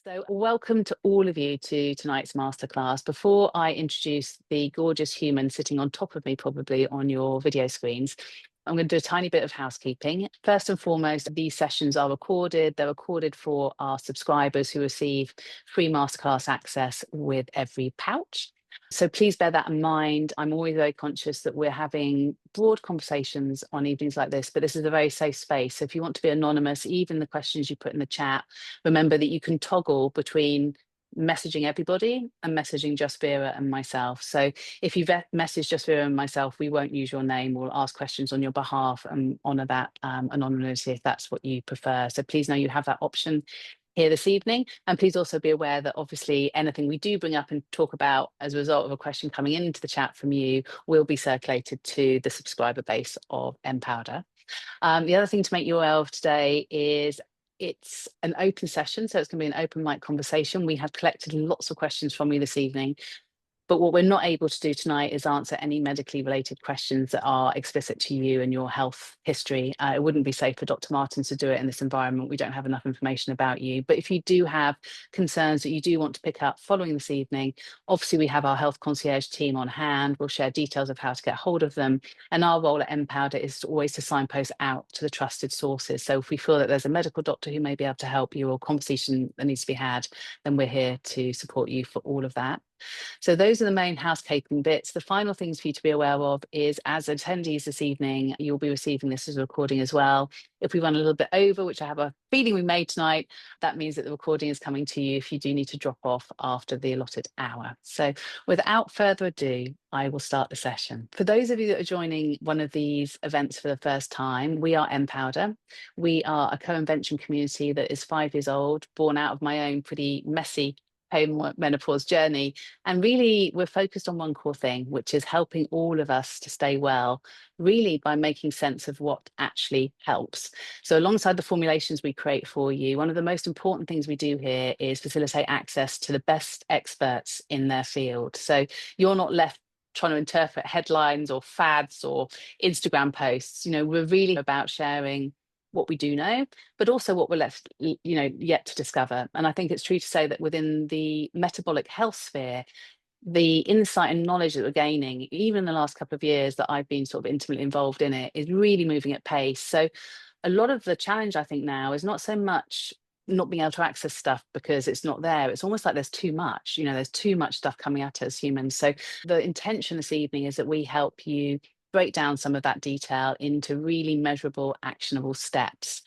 So, welcome to all of you to tonight's masterclass. Before I introduce the gorgeous human sitting on top of me, probably on your video screens, I'm going to do a tiny bit of housekeeping. First and foremost, these sessions are recorded. They're recorded for our subscribers who receive free masterclass access with every pouch. So please bear that in mind. I'm always very conscious that we're having broad conversations on evenings like this, but this is a very safe space. So if you want to be anonymous, even the questions you put in the chat, remember that you can toggle between messaging everybody and messaging just Vera and myself. So if you message just Vera and myself, we won't use your name. We'll ask questions on your behalf and honor that anonymity if that's what you prefer. So please know you have that option here this evening. And please also be aware that obviously anything we do bring up and talk about as a result of a question coming into the chat from you will be circulated to the subscriber base of MPOWDER. The other thing to make you aware of today is it's an open session, so it's going to be an open mic conversation. We have collected lots of questions from you this evening, but what we're not able to do tonight is answer any medically related questions that are explicit to you and your health history. It wouldn't be safe for Dr. Martins to do it in this environment. We don't have enough information about you. But if you do have concerns that you do want to pick up following this evening, obviously we have our health concierge team on hand. We'll share details of how to get hold of them. And our role at MPOWDER is always to signpost out to the trusted sources. So if we feel that there's a medical doctor who may be able to help you or conversation that needs to be had, then we're here to support you for all of that. So those are the main housekeeping bits. The final things for you to be aware of is, as attendees this evening, you'll be receiving this as a recording as well. If we run a little bit over, which I have a feeling we may tonight, that means that the recording is coming to you if you do need to drop off after the allotted hour. So without further ado, I will start the session. For those of you that are joining one of these events for the first time, we are MPOWDER. We are a co-invention community that is 5 years old, born out of my own pretty messy menopause journey. And really, we're focused on one core thing, which is helping all of us to stay well, really by making sense of what actually helps. So alongside the formulations we create for you, one of the most important things we do here is facilitate access to the best experts in their field. So you're not left trying to interpret headlines or fads or Instagram posts. We're really about sharing what we do know, but also what we're left, yet to discover. And I think it's true to say that within the metabolic health sphere, the insight and knowledge that we're gaining, even in the last couple of years that I've been sort of intimately involved in it, is really moving at pace. So a lot of the challenge, I think, now is not so much not being able to access stuff because it's not there. It's almost like there's too much, there's too much stuff coming at us humans. So the intention this evening is that we help you break down some of that detail into really measurable, actionable steps.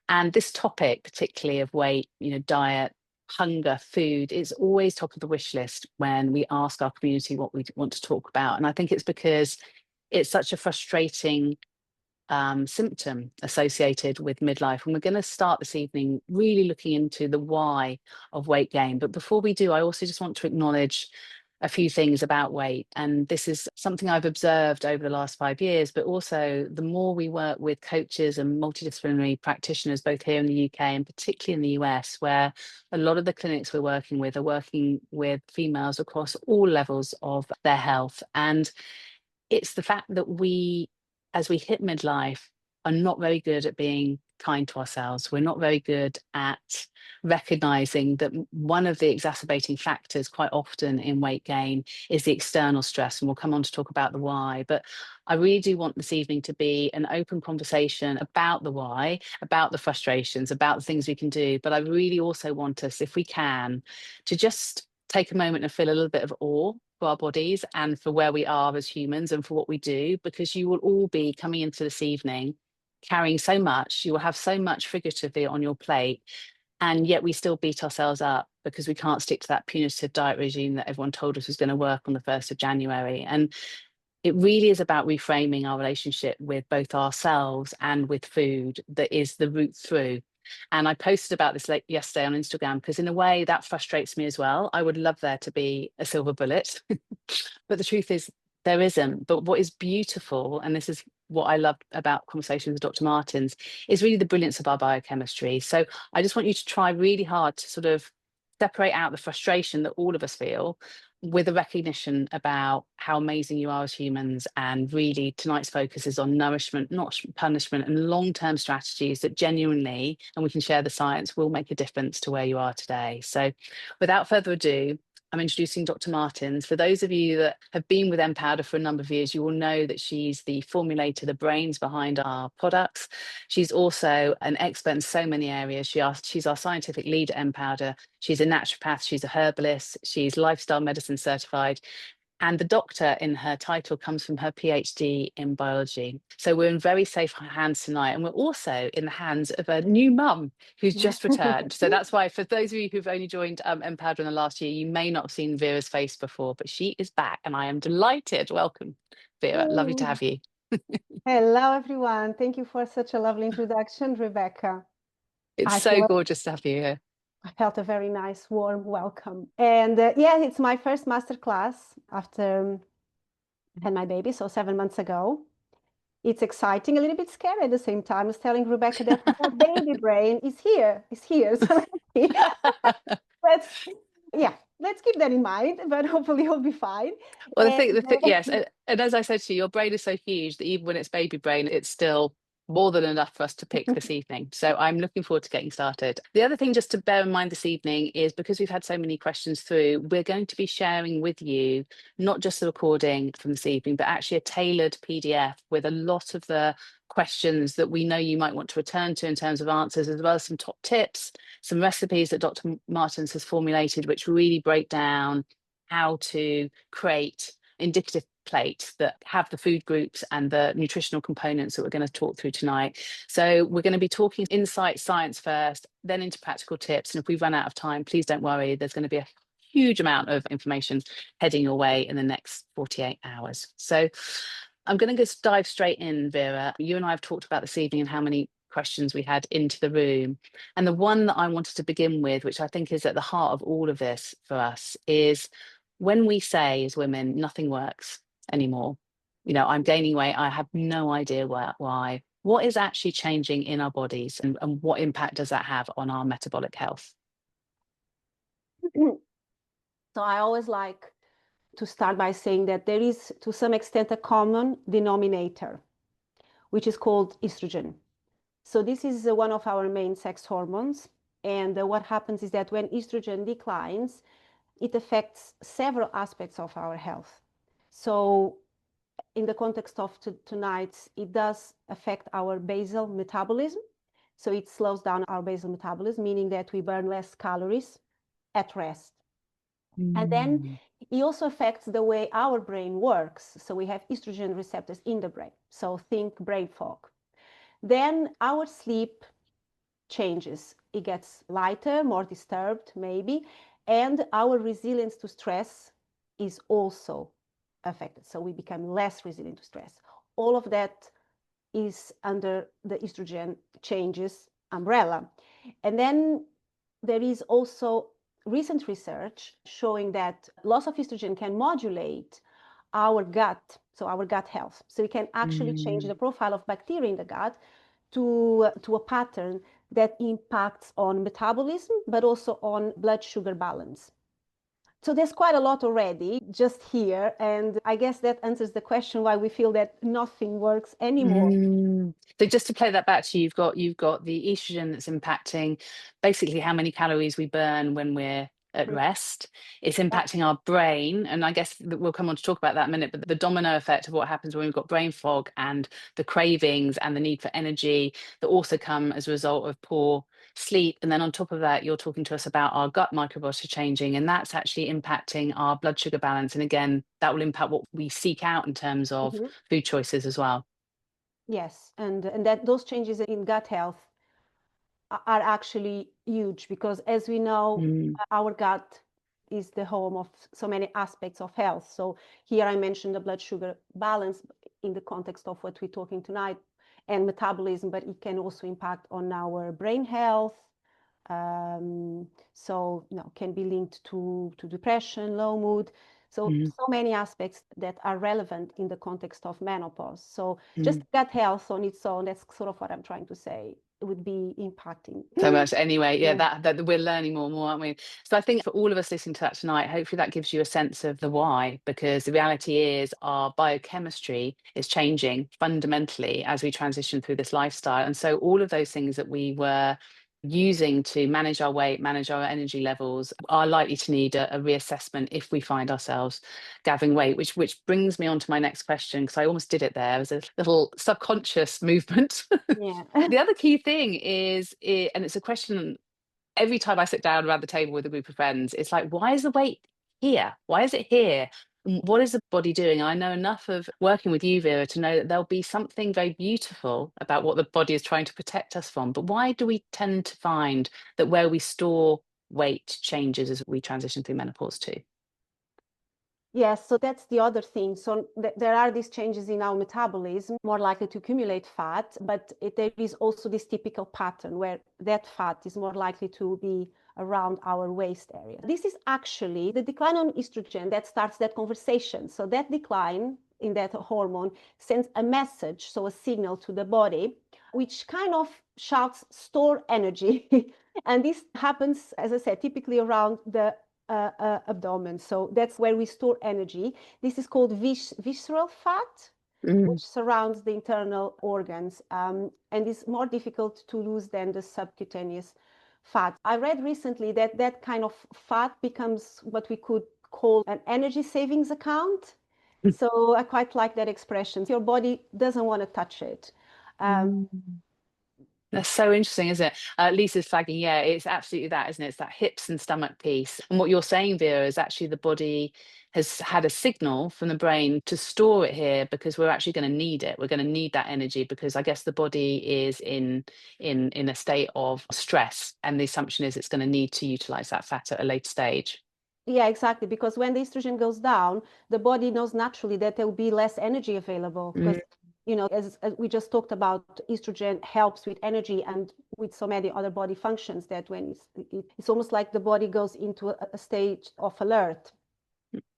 And this topic, particularly of weight, diet, hunger, food, is always top of the wish list when we ask our community what we want to talk about. And I think it's because it's such a frustrating symptom associated with midlife. And we're going to start this evening really looking into the why of weight gain. But before we do, I also just want to acknowledge a few things about weight. And this is something I've observed over the last 5 years, but also the more we work with coaches and multidisciplinary practitioners, both here in the UK and particularly in the US, where a lot of the clinics we're working with are working with females across all levels of their health. And it's the fact that we, as we hit midlife, are not very good at being kind to ourselves. We're not very good at recognizing that one of the exacerbating factors quite often in weight gain is the external stress. And we'll come on to talk about the why. But I really do want this evening to be an open conversation about the why, about the frustrations, about the things we can do. But I really also want us, if we can, to just take a moment and feel a little bit of awe for our bodies and for where we are as humans and for what we do, because you will all be coming into this evening carrying so much. You will have so much figuratively on your plate, and yet we still beat ourselves up because we can't stick to that punitive diet regime that everyone told us was going to work on the 1st of January. And it really is about reframing our relationship with both ourselves and with food that is the route through. And I posted about this yesterday on Instagram because in a way that frustrates me as well. I would love there to be a silver bullet, but the truth is there isn't. But what is beautiful, and this is what I love about conversations with Dr. Martins, is really the brilliance of our biochemistry. So I just want you to try really hard to sort of separate out the frustration that all of us feel with a recognition about how amazing you are as humans. And really, tonight's focus is on nourishment, not punishment, and long-term strategies that genuinely, and we can share the science, will make a difference to where you are today. So without further ado, I'm introducing Dr. Martins. For those of you that have been with MPOWDER for a number of years, you will know that she's the formulator, the brains behind our products. She's also an expert in so many areas. She's our scientific lead at MPOWDER. She's a naturopath, she's a herbalist, she's lifestyle medicine certified. And the doctor in her title comes from her PhD in biology. So we're in very safe hands tonight. And we're also in the hands of a new mum who's just returned. So that's why, for those of you who've only joined MPOWDER in the last year, you may not have seen Vera's face before, but she is back and I am delighted. Welcome, Vera. Lovely to have you. Hello, everyone. Thank you for such a lovely introduction, Rebecca. It's so gorgeous to have you here. I felt a very nice, warm welcome. And yeah, it's my first masterclass after I had my baby, so 7 months ago. It's exciting, a little bit scary at the same time. I was telling Rebecca that my baby brain is here. So let's keep that in mind, but hopefully you'll be fine. Well, yes, and as I said to you, your brain is so huge that even when it's baby brain, it's still more than enough for us to pick this evening. So I'm looking forward to getting started. The other thing just to bear in mind this evening is, because we've had so many questions through, we're going to be sharing with you not just the recording from this evening, but actually a tailored PDF with a lot of the questions that we know you might want to return to in terms of answers, as well as some top tips, some recipes that Dr. Martins has formulated, which really break down how to create indicative plates that have the food groups and the nutritional components that we're going to talk through tonight. So we're going to be talking insight science first, then into practical tips. And if we run out of time, please don't worry, there's going to be a huge amount of information heading your way in the next 48 hours. So I'm going to just dive straight in, Vera. You and I have talked about this evening and how many questions we had into the room. And the one that I wanted to begin with, which I think is at the heart of all of this for us, is when we say as women, nothing works anymore. You know, I'm gaining weight, I have no idea why. What is actually changing in our bodies, and what impact does that have on our metabolic health? So I always like to start by saying that there is, to some extent, a common denominator, which is called estrogen. So this is one of our main sex hormones. And what happens is that when estrogen declines, it affects several aspects of our health. So in the context of tonight, it does affect our basal metabolism. So it slows down our basal metabolism, meaning that we burn less calories at rest. And then it also affects the way our brain works. So we have estrogen receptors in the brain. So think brain fog. Then our sleep changes. It gets lighter, more disturbed, maybe. And our resilience to stress is also affected. So we become less resilient to stress. All of that is under the estrogen changes umbrella. And then there is also recent research showing that loss of estrogen can modulate our gut, so our gut health. So it can actually change the profile of bacteria in the gut to a pattern that impacts on metabolism, but also on blood sugar balance. So there's quite a lot already just here. And I guess that answers the question why we feel that nothing works anymore. So just to play that back to you, you've got the estrogen that's impacting basically how many calories we burn when we're at rest. It's impacting our brain. And I guess we'll come on to talk about that in a minute, but the domino effect of what happens when we've got brain fog and the cravings and the need for energy that also come as a result of poor sleep. And then on top of that, you're talking to us about our gut microbiota changing, and that's actually impacting our blood sugar balance. And again, that will impact what we seek out in terms of food choices as well. Yes, and that those changes in gut health are actually huge, because as we know, our gut is the home of so many aspects of health. So here I mentioned the blood sugar balance in the context of what we're talking tonight, and metabolism, but it can also impact on our brain health. So can be linked to depression, low mood. So many aspects that are relevant in the context of menopause. So just gut health on its own, that's sort of what I'm trying to say. would be impacting. So much anyway. Yeah, Yeah. that we're learning more and more, aren't we? So I think for all of us listening to that tonight, hopefully that gives you a sense of the why, because the reality is our biochemistry is changing fundamentally as we transition through this lifestyle. And so all of those things that we were using to manage our weight, manage our energy levels, are likely to need a reassessment if we find ourselves gathering weight, which brings me on to my next question, because I almost did it there. It was a little subconscious movement. Yeah. The other key thing is, and it's a question every time I sit down around the table with a group of friends, it's like, why is the weight here? Why is it here? What is the body doing? I know enough of working with you, Vera, to know that there'll be something very beautiful about what the body is trying to protect us from. But why do we tend to find that where we store weight changes as we transition through menopause too? Yes, so that's the other thing. So there are these changes in our metabolism, more likely to accumulate fat, but there is also this typical pattern where that fat is more likely to be around our waist area. This is actually the decline on estrogen that starts that conversation. So that decline in that hormone sends a message, so a signal to the body, which kind of shouts, store energy. And this happens, as I said, typically around the abdomen. So that's where we store energy. This is called visceral fat, Mm. which surrounds the internal organs, and is more difficult to lose than the subcutaneous fat. I read recently that that kind of fat becomes what we could call an energy savings account. So I quite like that expression. Your body doesn't want to touch it. Mm. That's so interesting, isn't it? Lisa's flagging, yeah, it's absolutely that, isn't it? It's that hips and stomach piece. And what you're saying, Vera, is actually the body has had a signal from the brain to store it here because we're actually going to need it. We're going to need that energy because I guess the body is in a state of stress, and the assumption is it's going to need to utilize that fat at a later stage. Yeah, exactly. Because when the estrogen goes down, the body knows naturally that there will be less energy available. Because, Mm. as we just talked about, estrogen helps with energy and with so many other body functions that when it's almost like the body goes into a stage of alert.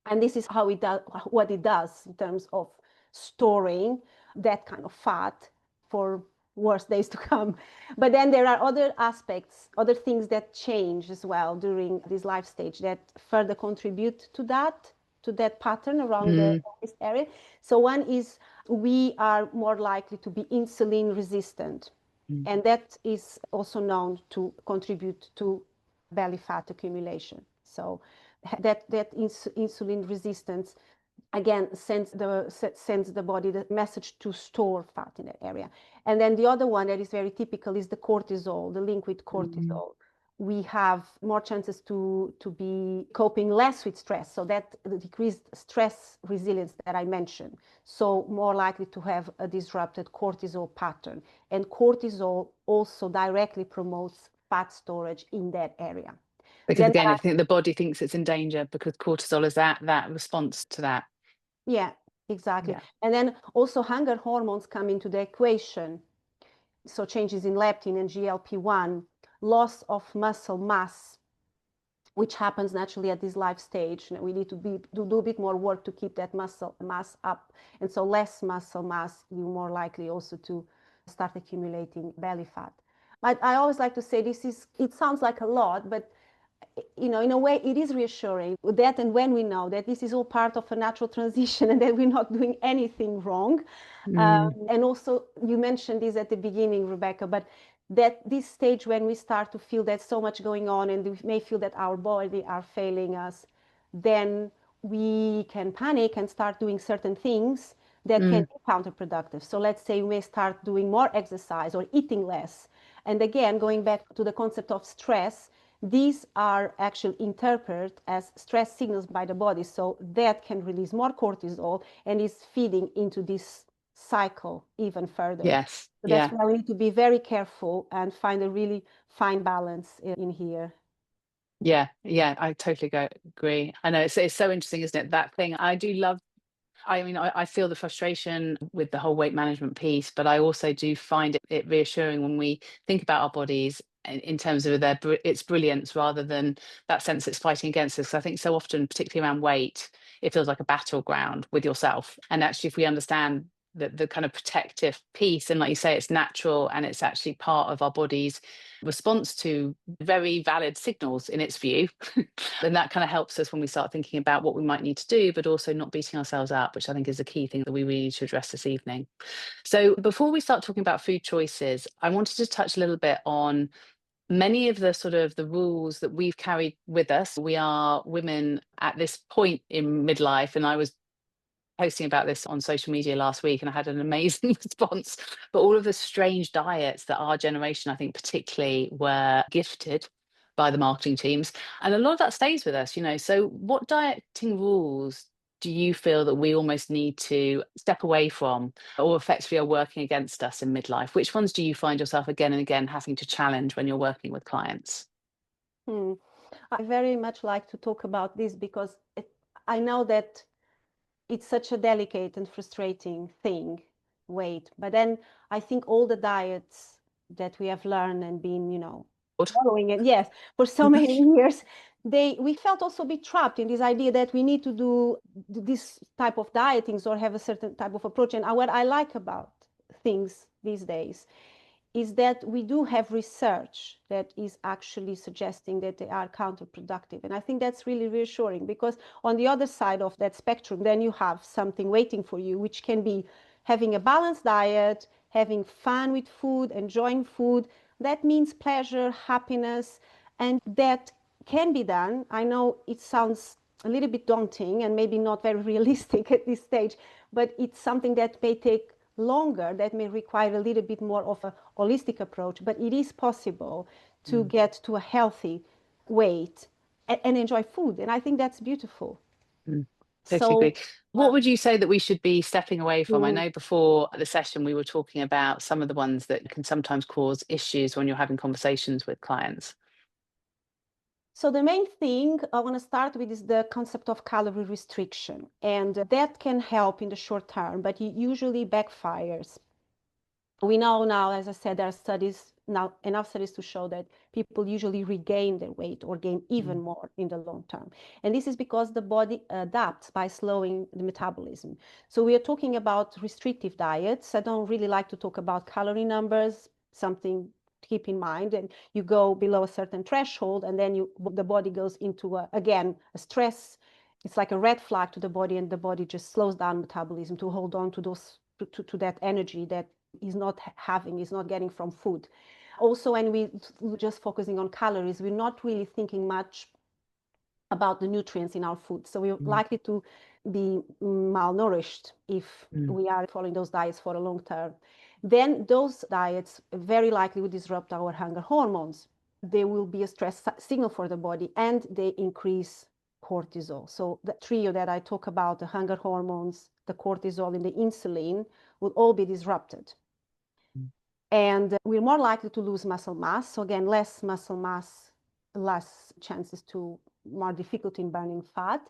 And this is how it does what it does in terms of storing that kind of fat for worse days to come. But then there are other aspects, other things that change as well during this life stage that further contribute to that pattern around the Mm. waist area. So one is we are more likely to be insulin resistant. Mm. And that is also known to contribute to belly fat accumulation. So that insulin resistance again sends the body the message to store fat in that area. And then the other one that is very typical is the cortisol, the link with Mm. cortisol. We have more chances to be coping less with stress. So that the decreased stress resilience that I mentioned. So more likely to have a disrupted cortisol pattern. And cortisol also directly promotes fat storage in that area. Because Then again, I think the body thinks it's in danger because cortisol is that response to that. yeah, exactly. Yeah. And then also hunger hormones come into the equation. So changes in leptin and GLP-1, loss of muscle mass, which happens naturally at this life stage. We need to do a bit more work to keep that muscle mass up. And so less muscle mass, you're more likely also to start accumulating belly fat. But I always like to say it sounds like a lot, but in a way, it is reassuring that, and when we know that this is all part of a natural transition and that we're not doing anything wrong. Mm. And also, you mentioned this at the beginning, Rebekah, but that this stage when we start to feel that so much going on and we may feel that our body are failing us, then we can panic and start doing certain things that can Mm. be counterproductive. So let's say we may start doing more exercise or eating less. And again, going back to the concept of stress, these are actually interpreted as stress signals by the body. So that can release more cortisol and is feeding into this cycle even further. Yes. So that's Yeah. why we need to be very careful and find a really fine balance in here. Yeah. Yeah. I totally agree. I know it's so interesting, isn't it? That thing. I do love. I mean, I feel the frustration with the whole weight management piece, but I also do find it reassuring when we think about our bodies in terms of its brilliance rather than that sense it's fighting against us. 'Cause I think so often, particularly around weight, it feels like a battleground with yourself. And actually, if we understand the kind of protective piece. And like you say, it's natural, and it's actually part of our body's response to very valid signals in its view. And that kind of helps us when we start thinking about what we might need to do, but also not beating ourselves up, which I think is a key thing that we really need to address this evening. So before we start talking about food choices, I wanted to touch a little bit on many of the sort of the rules that we've carried with us. We are women at this point in midlife, and I was posting about this on social media last week, and I had an amazing response. But all of the strange diets that our generation, I think particularly, were gifted by the marketing teams, and a lot of that stays with us, you know. So what dieting rules do you feel that we almost need to step away from, or effectively are working against us in midlife? Which ones do you find yourself again and again having to challenge when you're working with clients? Hmm. I very much like to talk about this because I know that it's such a delicate and frustrating thing, weight. But then I think all the diets that we have learned and been, following it, yes, for so many years, we felt also a bit trapped in this idea that we need to do this type of dietings or have a certain type of approach. And what I like about things these days is that we do have research that is actually suggesting that they are counterproductive. And I think that's really reassuring, because on the other side of that spectrum, then you have something waiting for you, which can be having a balanced diet, having fun with food, enjoying food. That means pleasure, happiness, and that can be done. I know it sounds a little bit daunting and maybe not very realistic at this stage, but it's something that may take longer, that may require a little bit more of a holistic approach, but it is possible to get to a healthy weight and enjoy food. And I think that's beautiful. Totally So, agree. What would you say that we should be stepping away from? I mm, know before the session we were talking about some of the ones that can sometimes cause issues when you're having conversations with clients. so the main thing I want to start with is the concept of calorie restriction. And that can help in the short term, but it usually backfires. We know now, as I said, there are studies now, enough studies to show that people usually regain their weight or gain even more in the long term. And this is because the body adapts by slowing the metabolism. So we are talking about restrictive diets. I don't really like to talk about calorie numbers, something to keep in mind. And you go below a certain threshold, and then the body goes into, again, a stress. It's like a red flag to the body, and the body just slows down metabolism to hold on to those to that energy that is not getting from food. Also, when we're just focusing on calories, we're not really thinking much about the nutrients in our food. So we're likely to be malnourished if we are following those diets for a long term. Then those diets very likely will disrupt our hunger hormones. They will be a stress signal for the body, and they increase cortisol. So the trio that I talk about, the hunger hormones, the cortisol, and the insulin, will all be disrupted. And we're more likely to lose muscle mass. So again, less muscle mass, less chances to more difficulty in burning fat.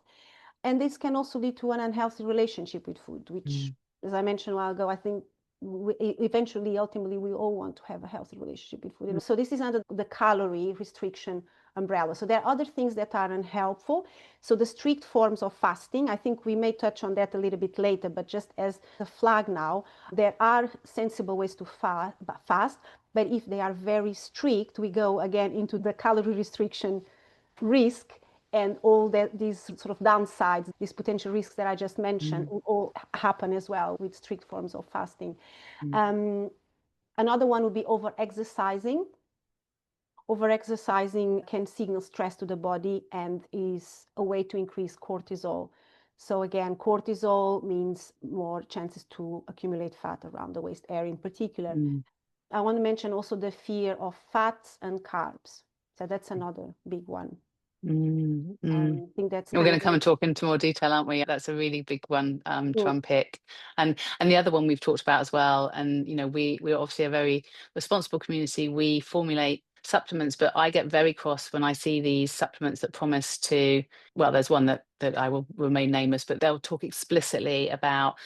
And this can also lead to an unhealthy relationship with food, which, as I mentioned a while ago, I think eventually, ultimately, we all want to have a healthy relationship with food. So this is under the calorie restriction umbrella. So there are other things that are unhelpful. So the strict forms of fasting, I think we may touch on that a little bit later, but just as a flag now, there are sensible ways to fast, but if they are very strict, we go again into the calorie restriction risk, and all these sort of downsides, these potential risks that I just mentioned, will all happen as well with strict forms of fasting. Another one would be over-exercising. Over-exercising can signal stress to the body and is a way to increase cortisol. So again, cortisol means more chances to accumulate fat around the waist area in particular. I want to mention also the fear of fats and carbs. So that's another big one. I think that's We're going to come and talk into more detail, aren't we? That's a really big one to unpick. And the other one we've talked about as well. And you know, we're obviously a very responsible community. We formulate supplements, but I get very cross when I see these supplements that promise to, well, there's one that that I will remain nameless, but they'll talk explicitly about,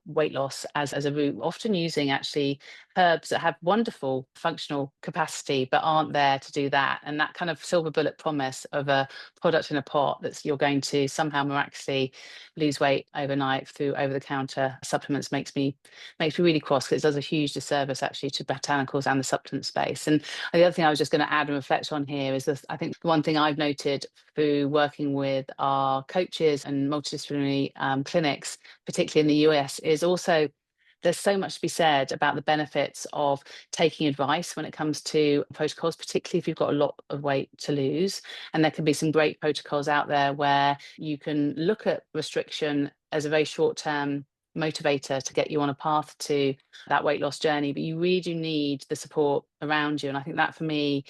weight loss as a route, often using actually herbs that have wonderful functional capacity, but aren't there to do that. And that kind of silver bullet promise of a product in a pot that's you're going to somehow miraculously lose weight overnight through over-the-counter supplements makes me really cross, because it does a huge disservice actually to botanicals and the supplement space. And the other thing I was just going to add and reflect on here is this: I think one thing I've noted through working with our coaches and multidisciplinary clinics, particularly in the US, is also there's so much to be said about the benefits of taking advice when it comes to protocols, particularly if you've got a lot of weight to lose. And there can be some great protocols out there where you can look at restriction as a very short-term motivator to get you on a path to that weight loss journey, but you really do need the support around you. And I think that, for me,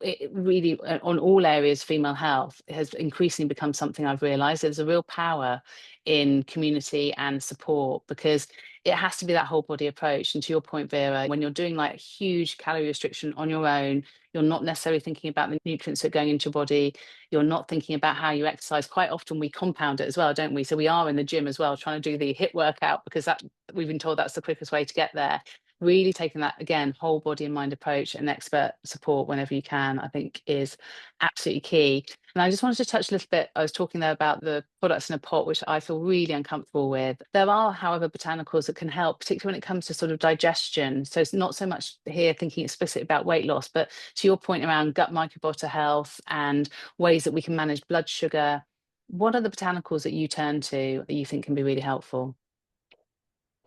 it really, on all areas, female health has increasingly become something I've realized there's a real power in community and support, because it has to be that whole body approach. And to your point, Vera, when you're doing like huge calorie restriction on your own, you're not necessarily thinking about the nutrients that are going into your body. You're not thinking about how you exercise. Quite often we compound it as well, don't we? So we are in the gym as well, trying to do the HIIT workout, because that we've been told that's the quickest way to get there. Really taking that, again, whole body and mind approach and expert support whenever you can, I think is absolutely key. And I just wanted to touch a little bit, I was talking there about the products in a pot, which I feel really uncomfortable with. There are, however, botanicals that can help, particularly when it comes to sort of digestion. So it's not so much here thinking explicitly about weight loss, but to your point around gut microbiota health and ways that we can manage blood sugar. What are the botanicals that you turn to that you think can be really helpful?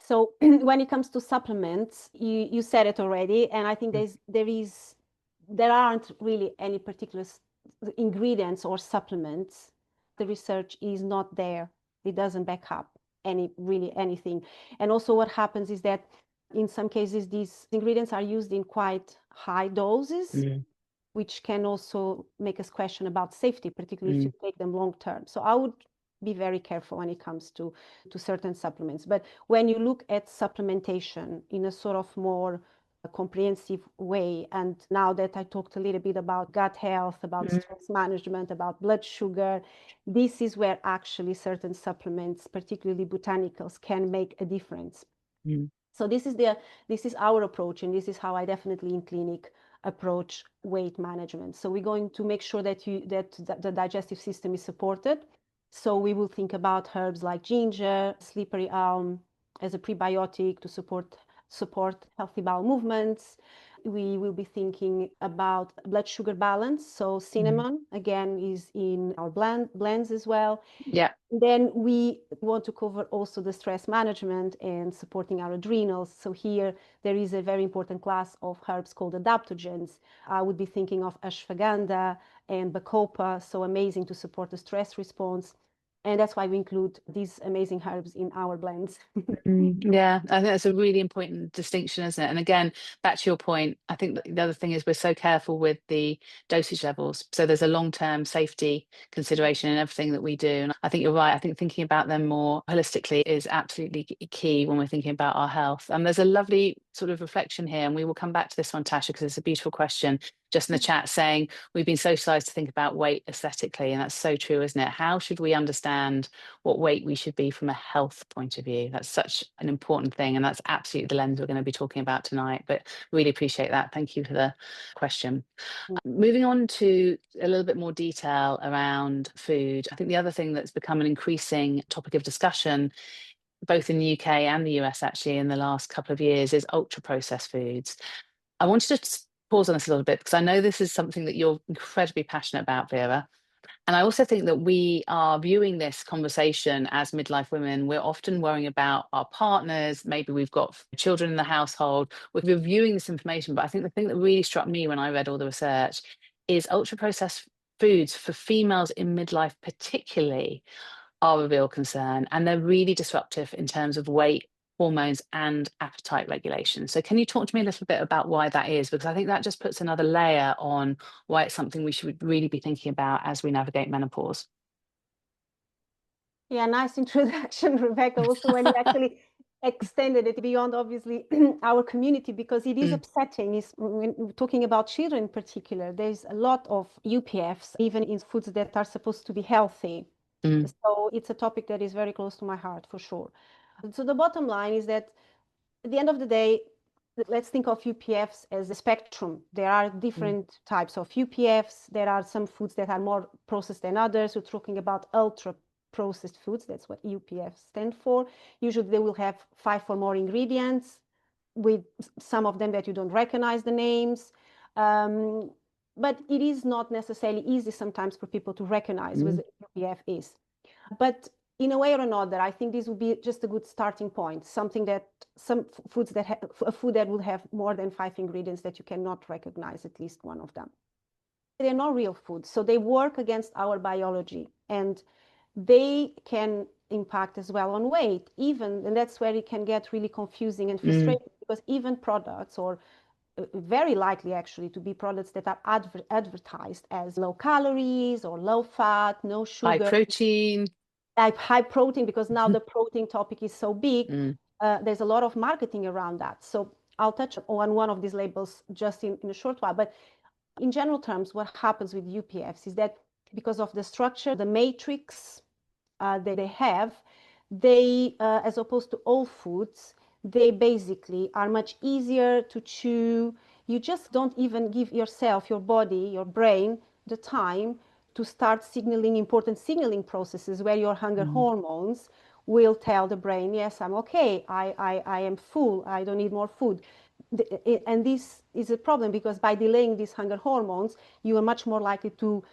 So when it comes to supplements, you said it already, and I think there aren't really any particular ingredients or supplements. The research is not there. It doesn't back up anything. And also what happens is that in some cases these ingredients are used in quite high doses, which can also make us question about safety, particularly if you take them long term. So I would be very careful when it comes to certain supplements. But when you look at supplementation in a sort of more comprehensive way, and now that I talked a little bit about gut health, about stress management, about blood sugar, this is where actually certain supplements, particularly botanicals, can make a difference. So this is our approach, and this is how I definitely in clinic approach weight management. So we're going to make sure that the digestive system is supported. So we will think about herbs like ginger, slippery elm as a prebiotic to support healthy bowel movements. We will be thinking about blood sugar balance. So cinnamon, again, is in our blends as well. Yeah. Then we want to cover also the stress management and supporting our adrenals. So here there is a very important class of herbs called adaptogens. I would be thinking of ashwagandha and bacopa, so amazing to support the stress response. And that's why we include these amazing herbs in our blends. Yeah, I think that's a really important distinction, isn't it? And again, back to your point, I think the other thing is we're so careful with the dosage levels. So there's a long-term safety consideration in everything that we do. And I think you're right. I think thinking about them more holistically is absolutely key when we're thinking about our health. And there's a lovely sort of reflection here, and we will come back to this one, Tasha, because it's a beautiful question just in the chat saying we've been socialized to think about weight aesthetically, and that's so true, isn't it? How should we understand what weight we should be from a health point of view? That's such an important thing, and that's absolutely the lens we're going to be talking about tonight, but really appreciate that. Thank you for the question. Moving on to a little bit more detail around food, I think the other thing that's become an increasing topic of discussion both in the UK and the US actually in the last couple of years is ultra processed foods. I wanted to pause on this a little bit because I know this is something that you're incredibly passionate about, Vera. And I also think that we are viewing this conversation as midlife women. We're often worrying about our partners. Maybe we've got children in the household. We're reviewing this information. But I think the thing that really struck me when I read all the research is ultra processed foods for females in midlife particularly are a real concern. And they're really disruptive in terms of weight, hormones and appetite regulation. So can you talk to me a little bit about why that is? Because I think that just puts another layer on why it's something we should really be thinking about as we navigate menopause. Yeah, nice introduction, Rebecca. Also, when you actually extended it beyond, obviously, our community, because it is upsetting. When we're talking about children in particular, there's a lot of UPFs, even in foods that are supposed to be healthy. So it's a topic that is very close to my heart for sure. So the bottom line is that at the end of the day, let's think of UPFs as a spectrum. There are different types of UPFs. There are some foods that are more processed than others. We're talking about ultra processed foods. That's what UPFs stand for. Usually they will have 5 or more ingredients, with some of them that you don't recognize the names. But it is not necessarily easy sometimes for people to recognize what UPF is. But in a way or another, I think this would be just a good starting point. Something that some foods that a food that would have more than 5 ingredients that you cannot recognize at least one of them. They're not real foods, so they work against our biology, and they can impact as well on weight. And that's where it can get really confusing and frustrating, because even products, or very likely actually to be products that are advertised as low calories or low fat, no sugar, high protein, because now the protein topic is so big. There's a lot of marketing around that. So I'll touch on one of these labels just in a short while. But in general terms, what happens with UPFs is that because of the structure, the matrix that they have, they, as opposed to all foods, they basically are much easier to chew. You just don't even give yourself, your body, your brain, the time to start signaling important signaling processes where your hunger hormones will tell the brain, yes, I'm okay, I am full, I don't need more food. And this is a problem, because by delaying these hunger hormones, you are much more likely to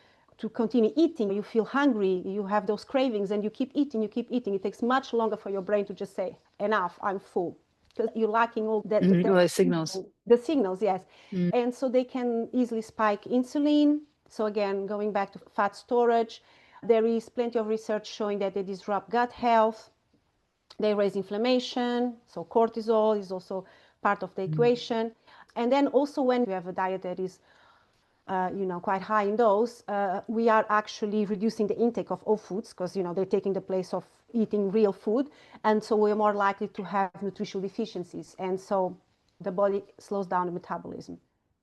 continue eating. You feel hungry, you have those cravings, and you keep eating, you keep eating. It takes much longer for your brain to just say, enough, I'm full, because you're lacking all that, all those signals. The signals, yes. And so they can easily spike insulin. So again, going back to fat storage, there is plenty of research showing that they disrupt gut health. They raise inflammation, so cortisol is also part of the equation. And then also when we have a diet that is quite high in those, we are actually reducing the intake of all foods, because they're taking the place of eating real food, and so we're more likely to have nutritional deficiencies, and so the body slows down the metabolism.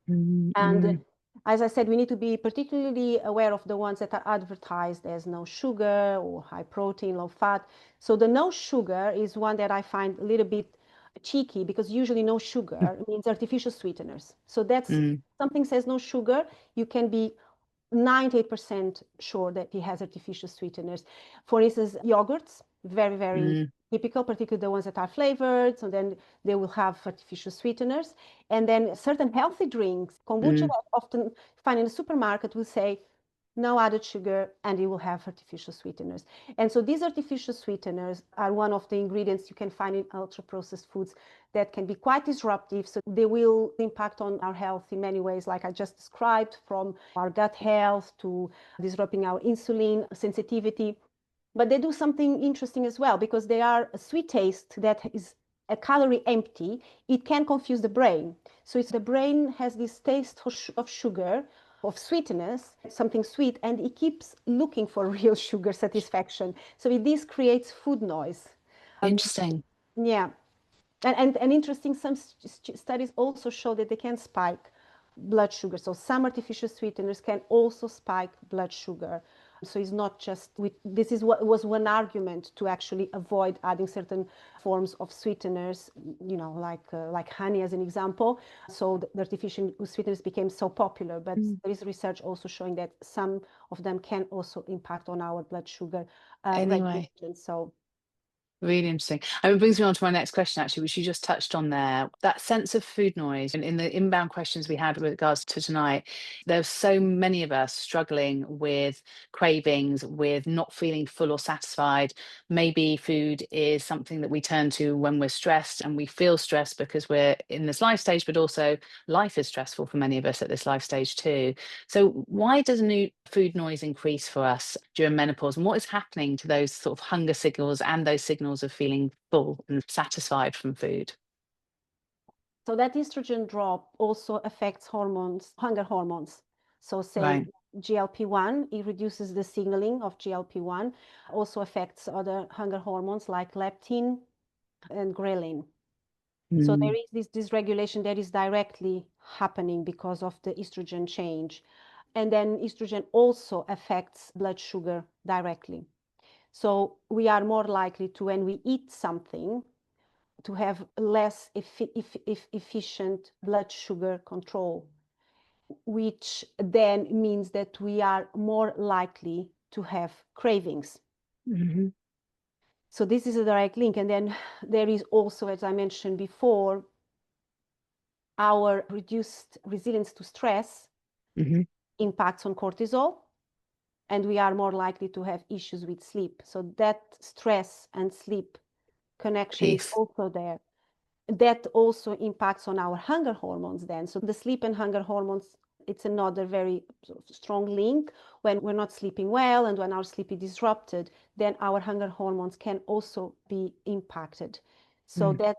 And as I said, we need to be particularly aware of the ones that are advertised as no sugar or high protein, low fat. So the no sugar is one that I find a little bit cheeky, because usually no sugar means artificial sweeteners. So that's something says no sugar, you can be 98% sure that it has artificial sweeteners. For instance, yogurts, very, very typical, particularly the ones that are flavored, so then they will have artificial sweeteners. And then certain healthy drinks, kombucha that I often find in the supermarket, will say no added sugar, and it will have artificial sweeteners. And so these artificial sweeteners are one of the ingredients you can find in ultra-processed foods that can be quite disruptive. So they will impact on our health in many ways, like I just described, from our gut health to disrupting our insulin sensitivity. But they do something interesting as well, because they are a sweet taste that is a calorie empty. It can confuse the brain. So the brain has this taste of sugar, of sweetness, something sweet, and it keeps looking for real sugar satisfaction. So this creates food noise. Interesting. Yeah. And interesting, some studies also show that they can spike blood sugar. So some artificial sweeteners can also spike blood sugar. So it's not just this is what was one argument to actually avoid adding certain forms of sweeteners, like honey as an example. So the artificial sweeteners became so popular, but there is research also showing that some of them can also impact on our blood sugar regulation. So really interesting. It brings me on to my next question, actually, which you just touched on there. That sense of food noise. And in the inbound questions we had with regards to tonight, there's so many of us struggling with cravings, with not feeling full or satisfied. Maybe food is something that we turn to when we're stressed, and we feel stressed because we're in this life stage, but also life is stressful for many of us at this life stage too. So why does food noise increase for us during menopause, and what is happening to those sort of hunger signals and those signals of feeling full and satisfied from food? So that estrogen drop also affects hormones, hunger hormones. So say GLP-1, it reduces the signaling of GLP-1, also affects other hunger hormones like leptin and ghrelin. So there is this dysregulation that is directly happening because of the estrogen change. And then estrogen also affects blood sugar directly. So we are more likely to, when we eat something, to have less efficient blood sugar control, which then means that we are more likely to have cravings. Mm-hmm. So this is a direct link. And then there is also, as I mentioned before, our reduced resilience to stress Mm-hmm. impacts on cortisol, and we are more likely to have issues with sleep. So that stress and sleep connection is Peace. also there. That also impacts on our hunger hormones then. So the sleep and hunger hormones, it's another very strong link. When we're not sleeping well and when our sleep is disrupted, then our hunger hormones can also be impacted. So that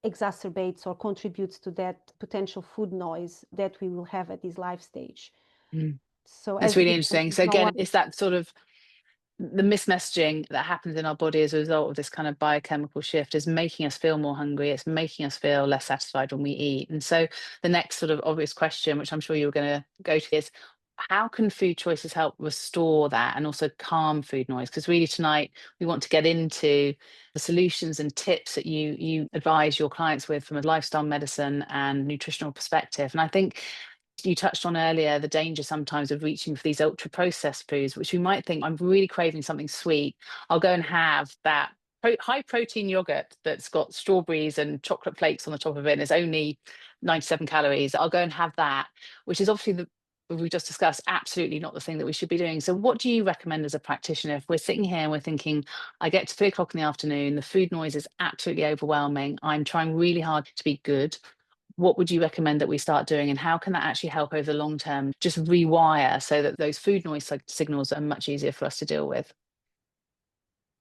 exacerbates or contributes to that potential food noise that we will have at this life stage. Mm. So That's as really interesting. So no again, one, it's that sort of the mismessaging that happens in our body as a result of this kind of biochemical shift is making us feel more hungry. It's making us feel less satisfied when we eat. And so the next sort of obvious question, which I'm sure you were going to go to, is how can food choices help restore that and also calm food noise? Because really tonight we want to get into the solutions and tips that you advise your clients with from a lifestyle medicine and nutritional perspective. And I think you touched on earlier the danger sometimes of reaching for these ultra processed foods, which we might think, I'm really craving something sweet, I'll go and have that high protein yogurt that's got strawberries and chocolate flakes on the top of it and it's only 97 calories. I'll go and have that, which is obviously the we just discussed, absolutely not the thing that we should be doing. So what do you recommend as a practitioner if we're sitting here and we're thinking, I get to 3 o'clock in the afternoon, the food noise is absolutely overwhelming, I'm trying really hard to be good, what would you recommend that we start doing, and how can that actually help over the long term just rewire so that those food noise signals are much easier for us to deal with?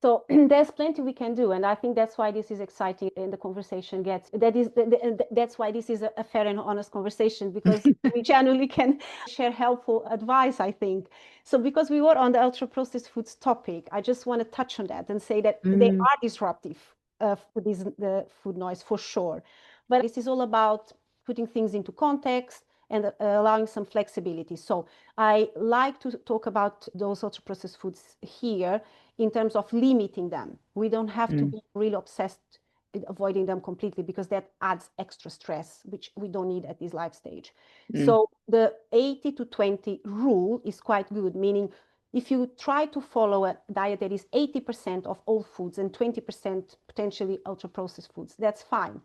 so there's plenty we can do, and I think that's why this is exciting and the conversation gets, that's why this is a fair and honest conversation, because we genuinely can share helpful advice, I think. So because we were on the ultra processed foods topic, I just want to touch on that and say that they Mm, are disruptive for the food noise for sure. But this is all about putting things into context and allowing some flexibility. So I like to talk about those ultra processed foods here in terms of limiting them. We don't have to mm, be really obsessed with avoiding them completely, because that adds extra stress, which we don't need at this life stage. mm. So the 80 to 20 rule is quite good, meaning if you try to follow a diet that is 80% of all foods and 20% potentially ultra processed foods, that's fine,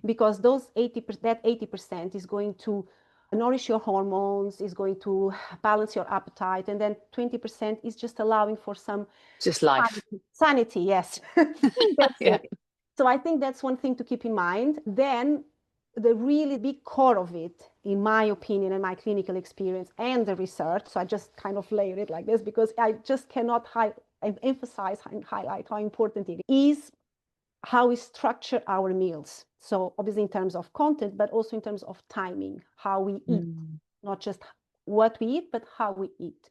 because those 80%, that 80% is going to nourish your hormones, is going to balance your appetite, and then 20% is just allowing for some Just life. sanity. Yes, that's Yeah. it. So I think that's one thing to keep in mind. Then the really big core of it, in my opinion and my clinical experience and the research, so I just kind of layer it like this because I just cannot emphasize and highlight how important it is, how we structure our meals. So obviously in terms of content, but also in terms of timing, how we eat, Mm. not just what we eat, but how we eat.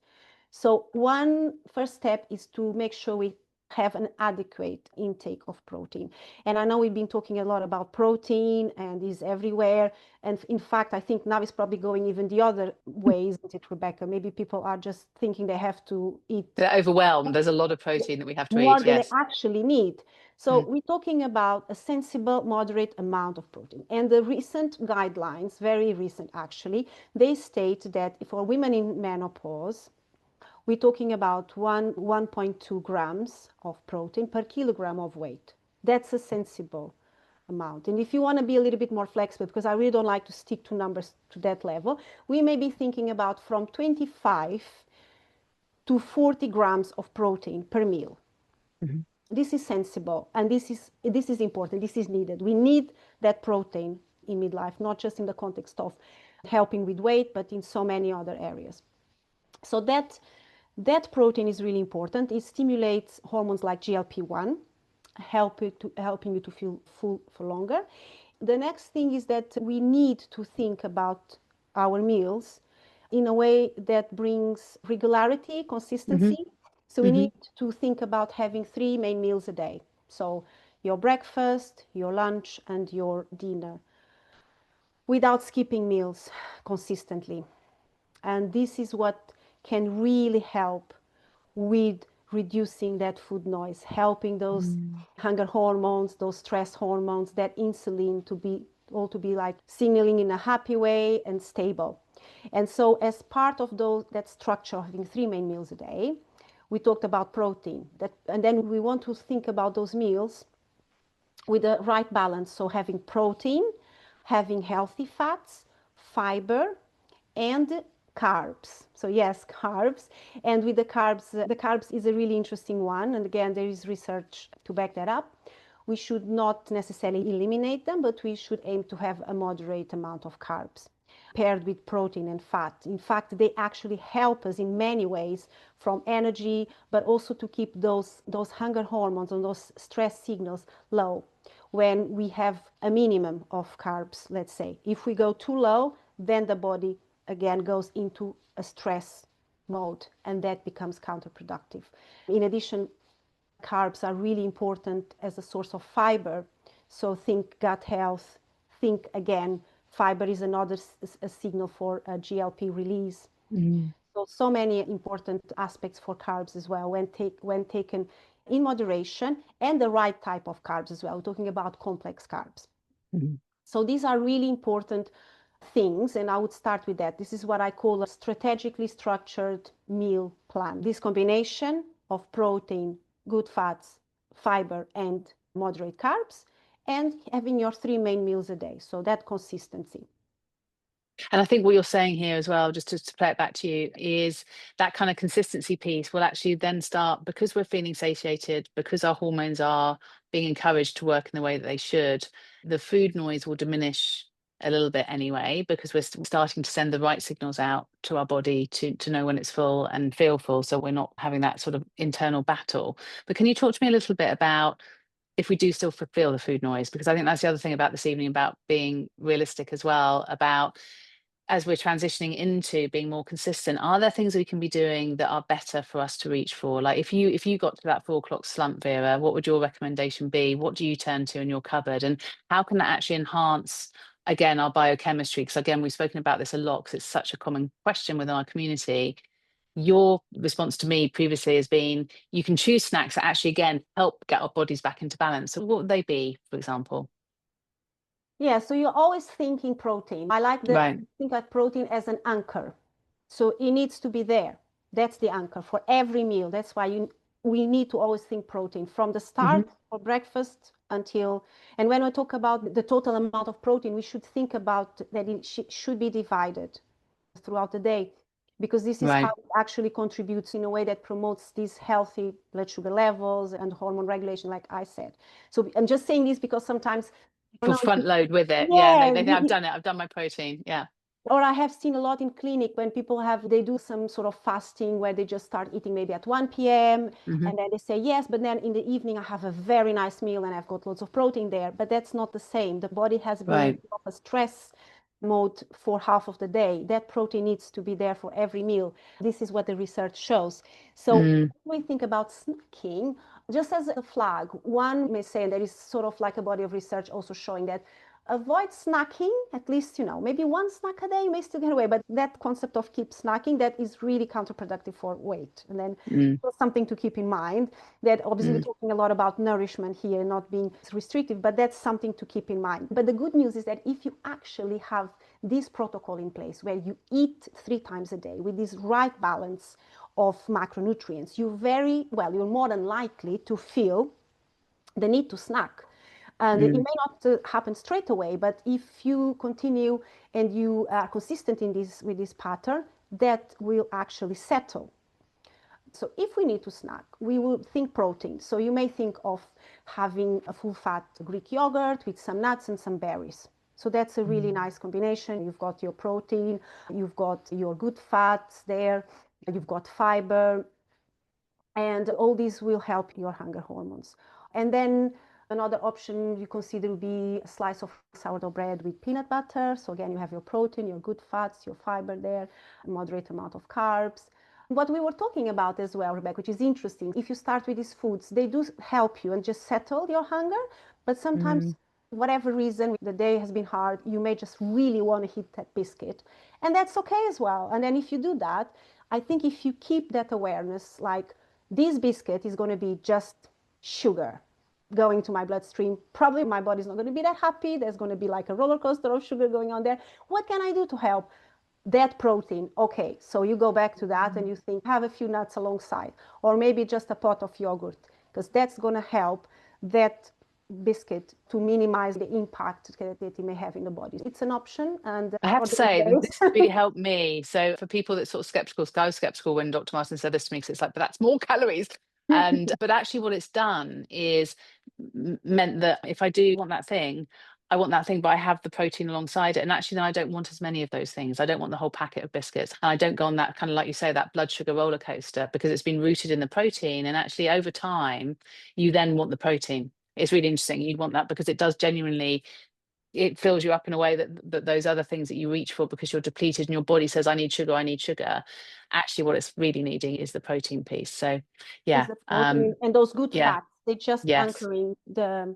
So one first step is to make sure we have an adequate intake of protein. And I know we've been talking a lot about protein and is everywhere. And in fact, I think now it's probably going even the other way, isn't it, Rebekah? Maybe people are just thinking they have to eat They're overwhelmed. There's a lot of protein that we have to more eat. than they Yes. actually need. So Mm. we're talking about a sensible, moderate amount of protein. And the recent guidelines, very recent actually, they state that for women in menopause, we're talking about 1.2 grams of protein per kilogram of weight. That's a sensible amount. And if you want to be a little bit more flexible, because I really don't like to stick to numbers to that level, we may be thinking about from 25 to 40 grams of protein per meal. Mhm. This is sensible, and this is important, this is needed. We need that protein in midlife, not just in the context of helping with weight, but in so many other areas. So that protein is really important. It stimulates hormones like GLP-1, helping you to feel full for longer. The next thing is that we need to think about our meals in a way that brings regularity, Mhm. consistency. So we Mhm. need to think about having 3 main meals a day. So your breakfast, your lunch, and your dinner, without skipping meals consistently. And this is what can really help with reducing that food noise, helping those hunger hormones, those stress hormones, that insulin to be like signaling in a happy way and stable. And so as part of that structure of having 3 main meals a day, we talked about protein, and then we want to think about those meals with the right balance. So having protein, having healthy fats, fiber, and carbs. So yes, carbs. And with the carbs is a really interesting one. And again, there is research to back that up. We should not necessarily eliminate them, but we should aim to have a moderate amount of carbs paired with protein and fat. In fact, they actually help us in many ways, from energy, but also to keep those hunger hormones and those stress signals low when we have a minimum of carbs, let's say. If we go too low, then the body again goes into a stress mode, and that becomes counterproductive. In addition, carbs are really important as a source of fiber. So think gut health, think again, fiber is another signal for GLP release. So many important aspects for carbs as well when taken in moderation, and the right type of carbs as well. We're talking about complex carbs. So these are really important things, and I would start with that. This is what I call a strategically structured meal plan. This combination of protein, good fats, fiber, and moderate carbs, and having your 3 main meals a day. So that consistency. And I think what you're saying here as well, just to play it back to you, is that kind of consistency piece will actually then start, because we're feeling satiated, because our hormones are being encouraged to work in the way that they should, the food noise will diminish a little bit anyway, because we're starting to send the right signals out to our body to know when it's full and feel full. So we're not having that sort of internal battle. But can you talk to me a little bit about if we do still feel the food noise? Because I think that's the other thing about this evening, about being realistic as well, about as we're transitioning into being more consistent, are there things we can be doing that are better for us to reach for? Like if you got to that 4 o'clock slump, Vera, what would your recommendation be? What do you turn to in your cupboard? And how can that actually enhance, again, our biochemistry? Because again, we've spoken about this a lot because it's such a common question within our community. Your response to me previously has been, you can choose snacks that actually, again, help get our bodies back into balance. So what would they be, for example? Yeah, so you're always thinking protein. I like Right. think like protein as an anchor. So it needs to be there. That's the anchor for every meal. That's why we need to always think protein from the start for breakfast until, and when we talk about the total amount of protein, we should think about that it should be divided throughout the day, because this is how Right. it actually contributes in a way that promotes these healthy blood sugar levels and hormone regulation, like I said. So I'm just saying this because sometimes, I don't People know if front load with it. Yeah, and yeah, they think, I've done it. I've done my protein. Yeah. or I have seen a lot in clinic when people they do some sort of fasting where they just start eating maybe at 1 p.m. and then they say, yes, but then in the evening I have a very nice meal and I've got lots of protein there. But that's not the same. The body has been in Right. a stress mode for half of the day. That protein needs to be there for every meal. This is what the research shows. So when we think about snacking, just as a flag, one may say, and there is sort of like a body of research also showing that avoid snacking, at least, maybe one snack a day, you may still get away, but that concept of keep snacking, that is really counterproductive for weight. And then something to keep in mind, that obviously we're talking a lot about nourishment here, not being restrictive, but that's something to keep in mind. But the good news is that if you actually have this protocol in place where you eat 3 times a day with this right balance of macronutrients, you're more than likely to feel the need to snack. And it may not happen straight away, but if you continue and you are consistent with this pattern, that will actually settle. So if we need to snack, we will think protein. So you may think of having a full-fat Greek yogurt with some nuts and some berries. So that's a really nice combination. You've got your protein, you've got your good fats there, you've got fiber, and all these will help your hunger hormones. And then another option you consider would be a slice of sourdough bread with peanut butter. So again, you have your protein, your good fats, your fiber there, a moderate amount of carbs. What we were talking about as well, Rebecca, which is interesting, if you start with these foods, they do help you and just settle your hunger. But sometimes, whatever reason, the day has been hard, you may just really want to hit that biscuit. And that's okay as well. And then if you do that, I think if you keep that awareness, like This biscuit is going to be just sugar going to my bloodstream. Probably my body's not going to be that happy. There's going to be like a roller coaster of sugar going on there. What can I do to help? That protein. Okay, so you go back to that and you think, have a few nuts alongside, or maybe just a pot of yogurt, because that's going to help that biscuit to minimize the impact that it may have in the body. It's an option. And I have to say, this has really helped me. So for people that sort of skeptical, I was skeptical when Dr. Martin said this to me, because it's like, but that's more calories. But actually what it's done is meant that if I do want that thing, I want that thing, but I have the protein alongside it. And actually then I don't want as many of those things. I don't want the whole packet of biscuits. And I don't go on that kind of, like you say, that blood sugar roller coaster, because it's been rooted in the protein. And actually over time, you then want the protein. It's really interesting. You want that because it does genuinely, it fills you up in a way that those other things that you reach for because you're depleted and your body says, I need sugar, I need sugar. Actually, what it's really needing is the protein piece. So yeah. And those good yeah. fats, they just Yes. anchoring the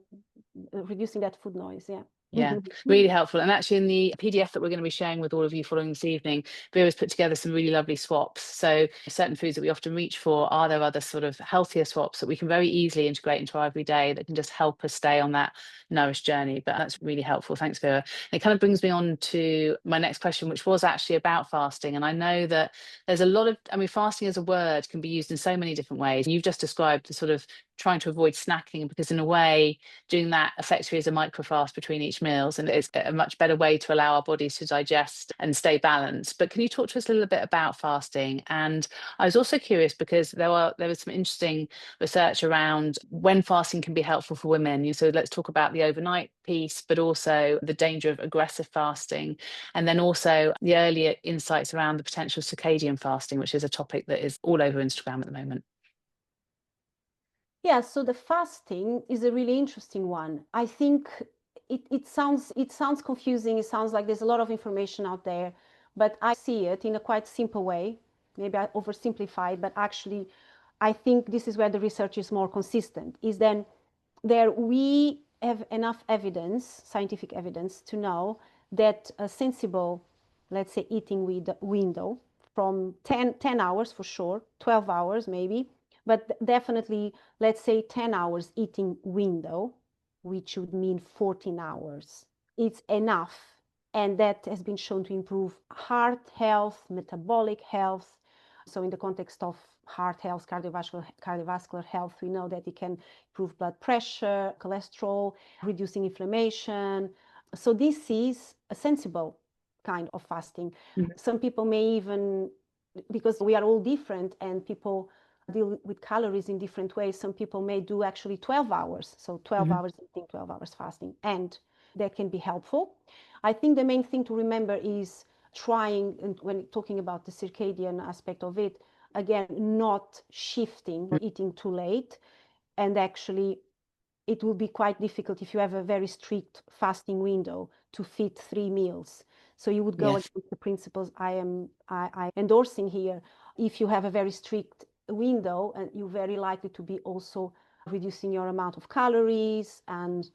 reducing that food noise. Yeah. Yeah, really helpful. And actually in the PDF that we're going to be sharing with all of you following this evening, Vera's put together some really lovely swaps. So certain foods that we often reach for, are there other sort of healthier swaps that we can very easily integrate into our everyday that can just help us stay on that nourished journey? But that's really helpful. Thanks, Vera. And it kind of brings me on to my next question, which was actually about fasting. And I know that there's a lot of, I mean, fasting as a word can be used in so many different ways. You've just described the sort of trying to avoid snacking, because in a way doing that effectively is a microfast between each meals, and it's a much better way to allow our bodies to digest and stay balanced. But can you talk to us a little bit about fasting? And I was also curious because there was some interesting research around when fasting can be helpful for women. So let's talk about the overnight piece, but also the danger of aggressive fasting, and then also the earlier insights around the potential of circadian fasting, which is a topic that is all over Instagram at the moment. Yeah, so the fasting is a really interesting one. I think it sounds confusing. It sounds like there's a lot of information out there, but I see it in a quite simple way. Maybe I oversimplify, but actually I think this is where the research is more consistent, is then there we have enough evidence, scientific evidence, to know that a sensible, let's say, eating window from 10 hours for sure, 12 hours maybe, but definitely, let's say 10 hours eating window, which would mean 14 hours. It's enough. And that has been shown to improve heart health, metabolic health. So in the context of heart health, cardiovascular health, we know that it can improve blood pressure, cholesterol, reducing inflammation. So this is a sensible kind of fasting. Some people may even, because we are all different and people deal with calories in different ways. Some people may do actually 12 hours. So 12 hours eating, 12 hours fasting. And that can be helpful. I think the main thing to remember is trying, and when talking about the circadian aspect of it, again, not shifting or eating too late. And actually, it will be quite difficult if you have a very strict fasting window to fit 3 meals. So you would go against the principles I endorsing here. If you have a very strict window, and you're very likely to be also reducing your amount of calories and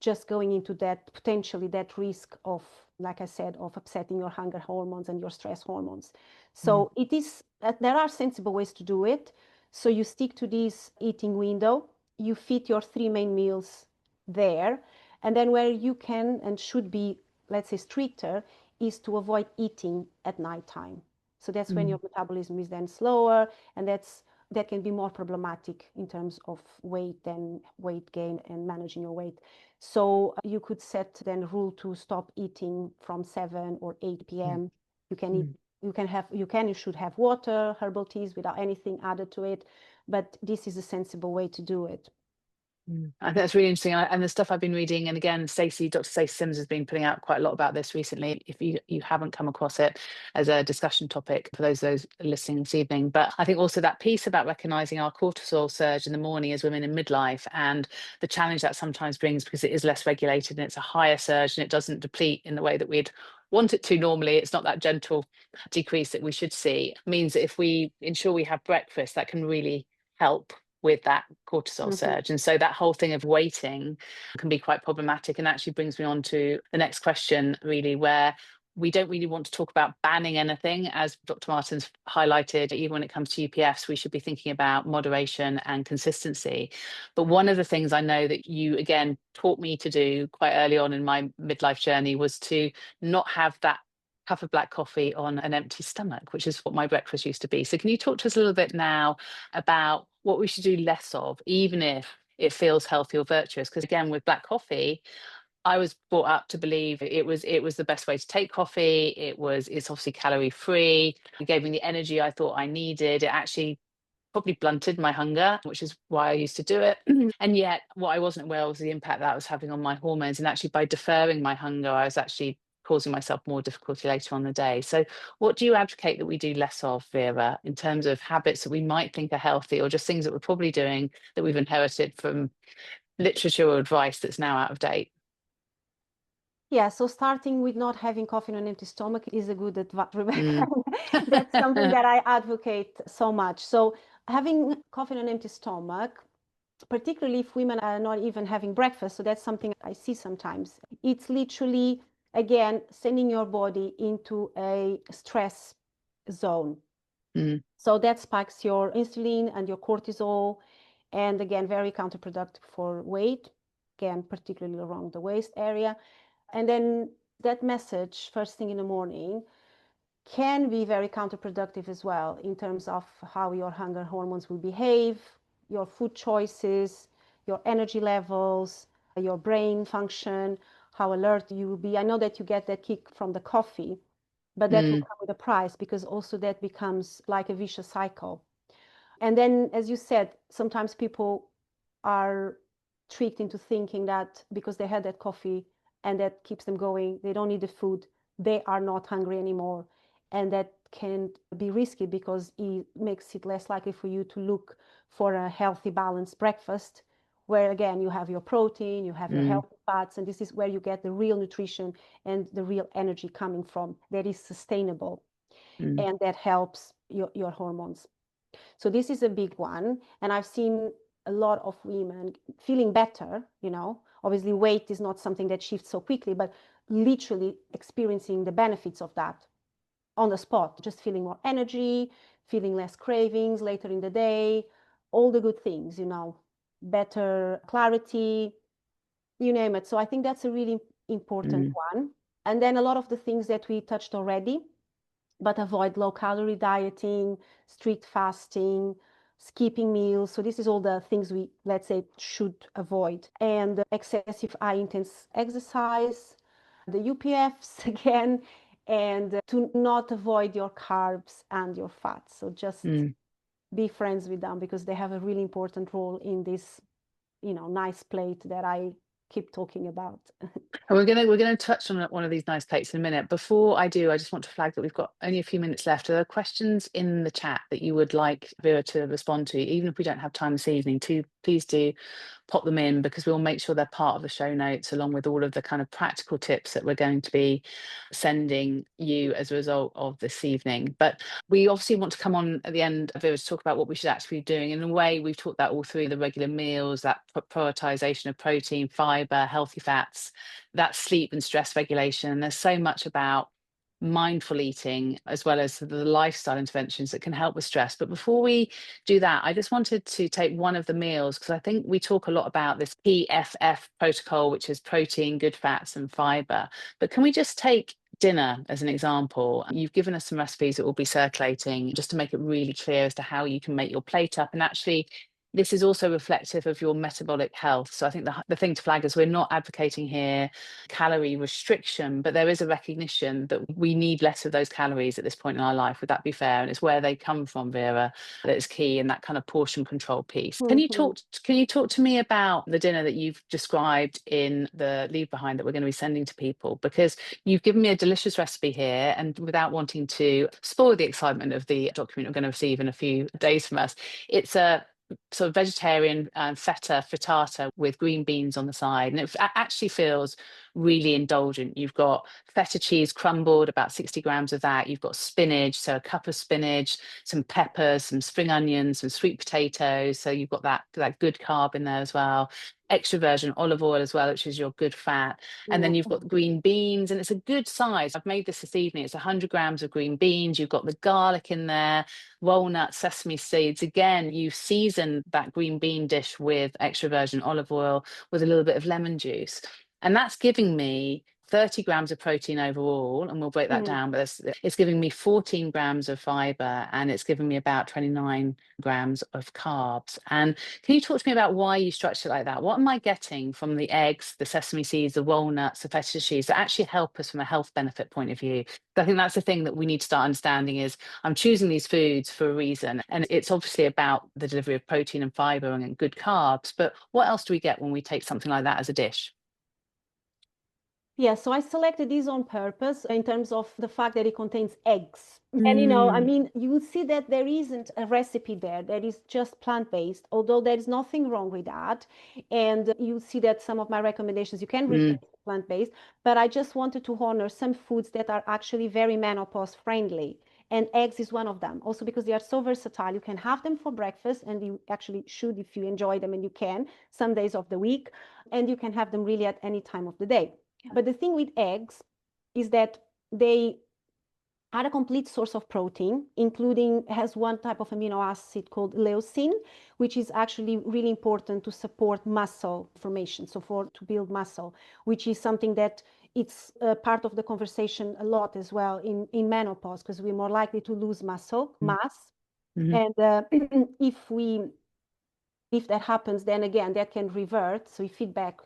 just going into that potentially that risk of, like I said, of upsetting your hunger hormones and your stress hormones. So it is there are sensible ways to do it. So you stick to this eating window, you fit your 3 main meals there, and then where you can and should be, let's say, stricter, is to avoid eating at nighttime. So that's when your metabolism is then slower, and that can be more problematic in terms of weight and weight gain and managing your weight. So you could set then a rule to stop eating from 7 or 8 p.m. You can eat, you should have water, herbal teas without anything added to it, but this is a sensible way to do it. I think that's really interesting. And the stuff I've been reading, and again, Dr. Stacey Sims has been putting out quite a lot about this recently, if you haven't come across it as a discussion topic for those listening this evening. But I think also that piece about recognizing our cortisol surge in the morning as women in midlife, and the challenge that sometimes brings because it is less regulated and it's a higher surge and it doesn't deplete in the way that we'd want it to normally. It's not that gentle decrease that we should see. It means that if we ensure we have breakfast, that can really help with that cortisol surge. And so that whole thing of waiting can be quite problematic, and actually brings me on to the next question, really, where we don't really want to talk about banning anything. As Dr. Martin's highlighted, even when it comes to UPFs, we should be thinking about moderation and consistency. But one of the things I know that you, again, taught me to do quite early on in my midlife journey was to not have that cup of black coffee on an empty stomach, which is what my breakfast used to be. So can you talk to us a little bit now about what we should do less of, even if it feels healthy or virtuous? Because again, with black coffee, I was brought up to believe it was the best way to take coffee. It's obviously calorie free. It gave me the energy I thought I needed. It actually probably blunted my hunger, which is why I used to do it. And yet what I wasn't aware of was the impact that was having on my hormones. And actually by deferring my hunger, I was actually causing myself more difficulty later on in the day. So what do you advocate that we do less of, Vera, in terms of habits that we might think are healthy, or just things that we're probably doing that we've inherited from literature or advice that's now out of date? Yeah, so starting with not having coffee on an empty stomach is a good advice, Rebecca. Mm. That's something that I advocate so much. So having coffee on an empty stomach, particularly if women are not even having breakfast, so that's something I see sometimes. It's literally, again, sending your body into a stress zone. Mm. So that spikes your insulin and your cortisol, and again, very counterproductive for weight, again, particularly around the waist area. And then that message first thing in the morning can be very counterproductive as well in terms of how your hunger hormones will behave, your food choices, your energy levels, your brain function, how alert you will be. I know that you get that kick from the coffee, but that will Mm. come with a price, because also that becomes like a vicious cycle. And then, as you said, sometimes people are tricked into thinking that because they had that coffee and that keeps them going, they don't need the food, they are not hungry anymore. And that can be risky because it makes it less likely for you to look for a healthy, balanced breakfast, where again, you have your protein, you have your Mm. healthy fats, and this is where you get the real nutrition and the real energy coming from that is sustainable Mm. and that helps your hormones. So this is a big one. And I've seen a lot of women feeling better, obviously weight is not something that shifts so quickly, but literally experiencing the benefits of that on the spot, just feeling more energy, feeling less cravings later in the day, all the good things, better clarity, you name it. So I think that's a really important Mm. one. And then a lot of the things that we touched already, but avoid low calorie dieting, strict fasting, skipping meals. So this is all the things we, let's say, should avoid. And excessive high intense exercise, the UPFs again, and to not avoid your carbs and your fats. So just Mm. be friends with them because they have a really important role in this, nice plate that I keep talking about. And we're gonna touch on one of these nice plates in a minute. Before I do, I just want to flag that we've got only a few minutes left. Are there questions in the chat that you would like Vera to respond to, even if we don't have time this evening? Please do pop them in, because we'll make sure they're part of the show notes, along with all of the kind of practical tips that we're going to be sending you as a result of this evening. But we obviously want to come on at the end of it to talk about what we should actually be doing. In a way, we've talked that all through the regular meals, that prioritization of protein, fiber, healthy fats, that sleep and stress regulation. There's so much about mindful eating as well as the lifestyle interventions that can help with stress. But before we do that, I just wanted to take one of the meals, because I think we talk a lot about this PFF protocol, which is protein, good fats, and fiber. But can we just take dinner as an example? You've given us some recipes that will be circulating just to make it really clear as to how you can make your plate up. And actually, this is also reflective of your metabolic health. So I think the thing to flag is we're not advocating here calorie restriction, but there is a recognition that we need less of those calories at this point in our life. Would that be fair? And it's where they come from, Vera, that is key, in that kind of portion control piece. Can you Mhm. talk to me about the dinner that you've described in the leave behind that we're going to be sending to people? Because you've given me a delicious recipe here, and without wanting to spoil the excitement of the document you're going to receive in a few days from us, it's a sort of vegetarian feta frittata with green beans on the side, and it actually feels really indulgent. You've got feta cheese crumbled, about 60 grams of that. You've got spinach, so a cup of spinach, some peppers, some spring onions, some sweet potatoes, so you've got that good carb in there as well. extra virgin olive oil as well, which is your good fat. And then Yeah. you've got green beans, and it's a good size. I've made this evening. It's 100 grams of green beans. You've got the garlic in there, walnuts, sesame seeds. Again, you season that green bean dish with extra virgin olive oil with a little bit of lemon juice. And that's giving me 30 grams of protein overall, and we'll break that down, but it's giving me 14 grams of fiber, and it's giving me about 29 grams of carbs. And can you talk to me about why you structure it like that? What am I getting from the eggs, the sesame seeds, the walnuts, the feta cheese that actually help us from a health benefit point of view? I think that's the thing that we need to start understanding is I'm choosing these foods for a reason. And it's obviously about the delivery of protein and fiber and good carbs. But what else do we get when we take something like that as a dish? Yeah, so I selected these on purpose in terms of the fact that it contains eggs. And I Mm, mean, you will see that there isn't a recipe there that is just plant-based, although there is nothing wrong with that. And you'll see that some of my recommendations you can replace plant-based, but I just wanted to honor some foods that are actually very menopause friendly. And eggs is one of them. Also because they are so versatile, you can have them for breakfast, and you actually should if you enjoy them, and you can some days of the week, and you can have them really at any time of the day. But the thing with eggs is that they are a complete source of protein, including has one type of amino acid called leucine, which is actually really important to support muscle formation, so to build muscle, which is something that it's part of the conversation a lot as well in menopause, because we're more likely to lose muscle mass. mm, And if that happens, then again, that can revert. So we feedback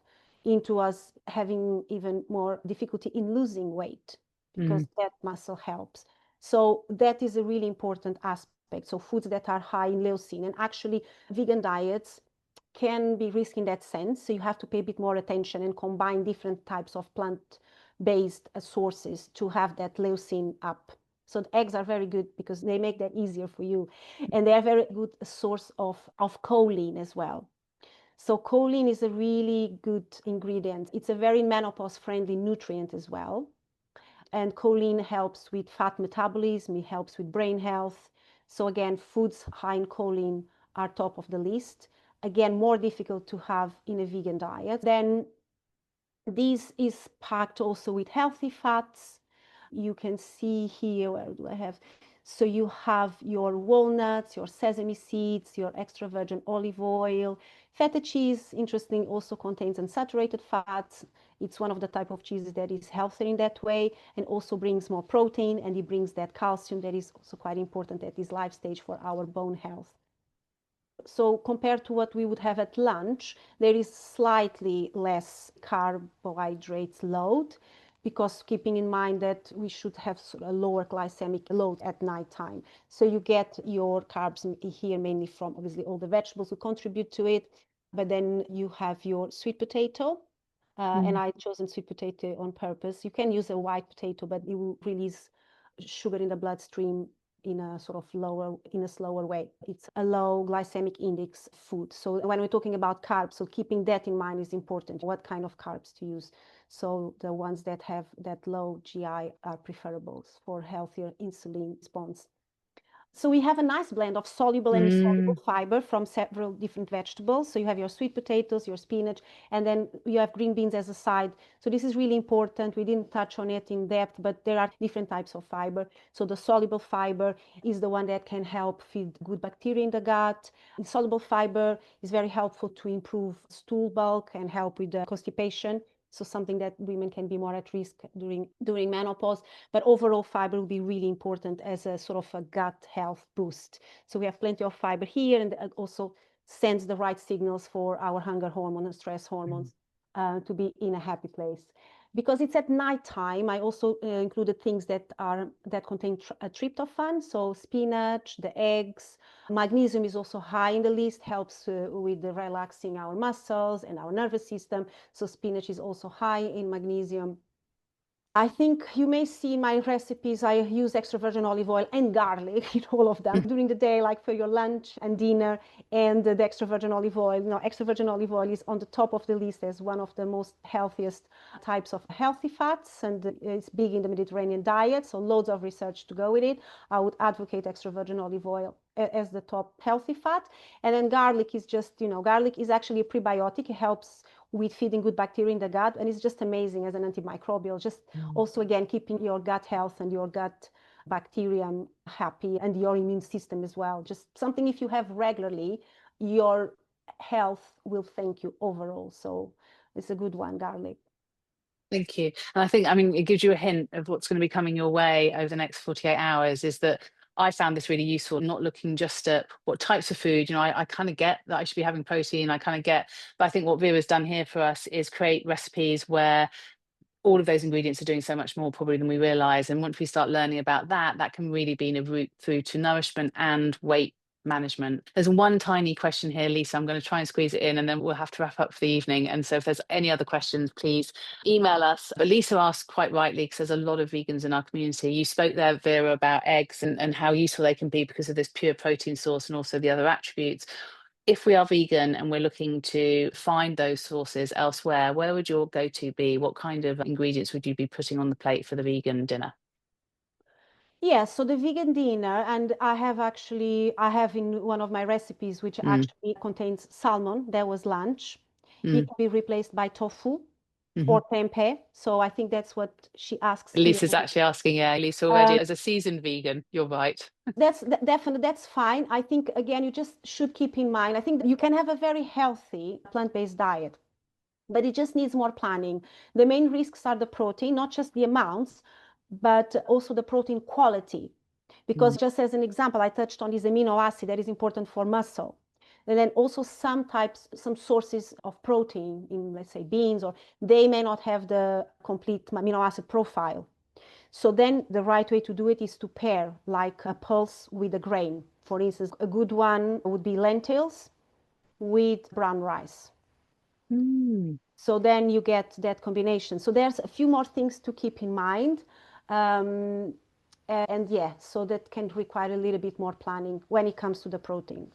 into us having even more difficulty in losing weight because mm, that muscle helps. So that is a really important aspect. So foods that are high in leucine, and actually vegan diets can be risky in that sense. So you have to pay a bit more attention and combine different types of plant-based sources to have that leucine up. So the eggs are very good because they make that easier for you. And they are very good source of choline as well. So choline is a really good ingredient. It's a very menopause-friendly nutrient as well. And choline helps with fat metabolism, it helps with brain health. So again, foods high in choline are top of the list. Again, more difficult to have in a vegan diet. Then this is packed also with healthy fats. You can see here, where do I have? So you have your walnuts, your sesame seeds, your extra virgin olive oil. Feta cheese, interesting, also contains unsaturated fats. It's one of the type of cheeses that is healthier in that way and also brings more protein, and it brings that calcium that is also quite important at this life stage for our bone health. So compared to what we would have at lunch, there is slightly less carbohydrates load, because keeping in mind that we should have a lower glycemic load at nighttime. So you get your carbs here mainly from obviously all the vegetables who contribute to it, but then you have your sweet potato. And mm, I chosen sweet potato on purpose. You can use a white potato, but it will release sugar in the bloodstream in a slower way. It's a low glycemic index food. So when we're talking about carbs, so keeping that in mind is important. What kind of carbs to use? So the ones that have that low GI are preferable for healthier insulin response. So we have a nice blend of soluble and insoluble mm, fiber from several different vegetables. So you have your sweet potatoes, your spinach, and then you have green beans as a side. So this is really important. We didn't touch on it in depth, but there are different types of fiber. So the soluble fiber is the one that can help feed good bacteria in the gut. Insoluble fiber is very helpful to improve stool bulk and help with constipation. So something that women can be more at risk during menopause. But overall, fiber will be really important as a sort of a gut health boost. So we have plenty of fiber here, and it also sends the right signals for our hunger hormone and stress hormones to be in a happy place. Because it's at nighttime, I also included things that contain tryptophan, so spinach, the eggs. Magnesium is also high in the list, helps with relaxing our muscles and our nervous system. So spinach is also high in magnesium. I think you may see in my recipes, I use extra virgin olive oil and garlic in all of them during the day, like for your lunch and dinner, and the extra virgin olive oil. Extra virgin olive oil is on the top of the list as one of the most healthiest types of healthy fats, and it's big in the Mediterranean diet, so loads of research to go with it. I would advocate extra virgin olive oil. as the top healthy fat. And then garlic is just, garlic is actually a prebiotic. It helps with feeding good bacteria in the gut, and it's just amazing as an antimicrobial. Just also, again, keeping your gut health and your gut bacterium happy and your immune system as well. Just something, if you have regularly, your health will thank you overall. So it's a good one, garlic. Thank you. And I think, I mean, it gives you a hint of what's going to be coming your way over the next 48 hours is that I found this really useful, not looking just at what types of food, I kind of get that I should be having protein. I kind of get, but I think what Vera's done here for us is create recipes where all of those ingredients are doing so much more probably than we realize. And once we start learning about that, that can really be a route through to nourishment and weight management. There's one tiny question here, Lisa. I'm going to try and squeeze it in and then we'll have to wrap up for the evening. And so if there's any other questions, please email us. But Lisa asked quite rightly, because there's a lot of vegans in our community. You spoke there, Vera, about eggs and how useful they can be because of this pure protein source and also the other attributes. If we are vegan and we're looking to find those sources elsewhere, where would your go-to be? What kind of ingredients would you be putting on the plate for the vegan dinner? Yeah, so the vegan dinner, and I have in one of my recipes, which Mm, actually contains salmon. That was lunch. It mm, can be replaced by tofu hmm. or tempeh. So I think that's what she asks here. Lisa's actually asking, yeah, Lisa already Um, as a seasoned vegan, you're right. definitely, that's fine. I think, again, you just should keep in mind, I think you can have a very healthy plant-based diet, but it just needs more planning. The main risks are the protein, not just the amounts, but also the protein quality. Because Mm, just as an example, I touched on this amino acid that is important for muscle. And then also some sources of protein in, let's say, beans, or they may not have the complete amino acid profile. So then the right way to do it is to pair like a pulse with a grain. For instance, a good one would be lentils with brown rice. mm. So then you get that combination. So there's a few more things to keep in mind. Um, and yeah, so that can require a little bit more planning when it comes to the protein.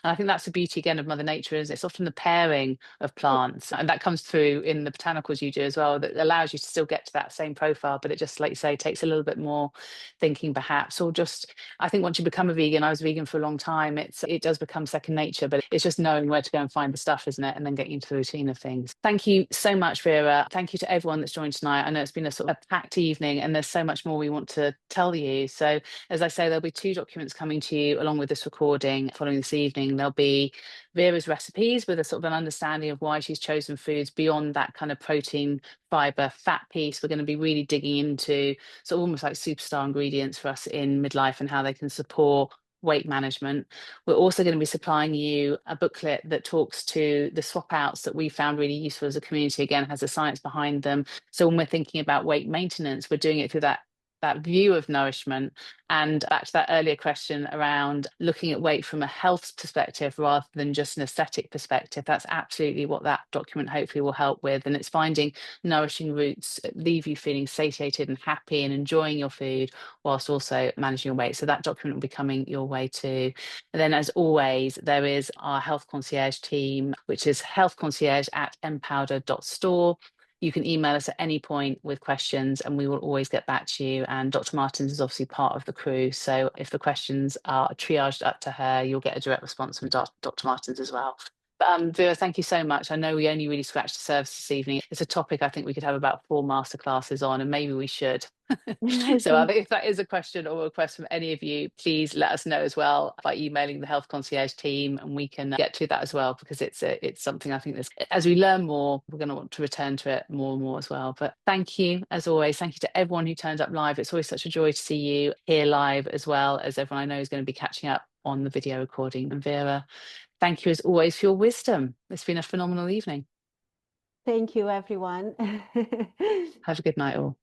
And I think that's the beauty again of Mother Nature is it's often the pairing of plants, and that comes through in the botanicals you do as well, that allows you to still get to that same profile, but it just, like you say, takes a little bit more thinking perhaps, or just, I think once you become a vegan, I was vegan for a long time, it does become second nature, but it's just knowing where to go and find the stuff, isn't it? And then getting into the routine of things. Thank you so much, Vera. Thank you to everyone that's joined tonight. I know it's been a sort of a packed evening and there's so much more we want to tell you. So as I say, there'll be 2 documents coming to you along with this recording following this evening. There'll be Vera's recipes with a sort of an understanding of why she's chosen foods beyond that kind of protein, fiber, fat piece. We're going to be really digging into sort of almost like superstar ingredients for us in midlife and how they can support weight management. We're also going to be supplying you a booklet that talks to the swap outs that we found really useful as a community. Again, has the science behind them. So when we're thinking about weight maintenance, we're doing it through that view of nourishment. And back to that earlier question around looking at weight from a health perspective rather than just an aesthetic perspective, that's absolutely what that document hopefully will help with. And it's finding nourishing routes that leave you feeling satiated and happy and enjoying your food whilst also managing your weight. So that document will be coming your way too. And then, as always, there is our health concierge team, which is healthconcierge@mpowder.store. You can email us at any point with questions and we will always get back to you. And Dr. Martins is obviously part of the crew. So if the questions are triaged up to her, you'll get a direct response from Dr. Martins as well. But Vera, thank you so much. I know we only really scratched the surface this evening. It's a topic I think we could have about 4 masterclasses on, and maybe we should. So if that is a question or a request from any of you, please let us know as well by emailing the health concierge team, and we can get to that as well, because it's something I think that's, as we learn more, we're going to want to return to it more and more as well. But thank you as always. Thank you to everyone who turned up live. It's always such a joy to see you here live, as well as everyone I know is going to be catching up on the video recording. And Vera, thank you as always for your wisdom. It's been a phenomenal evening. Thank you, everyone. Have a good night all.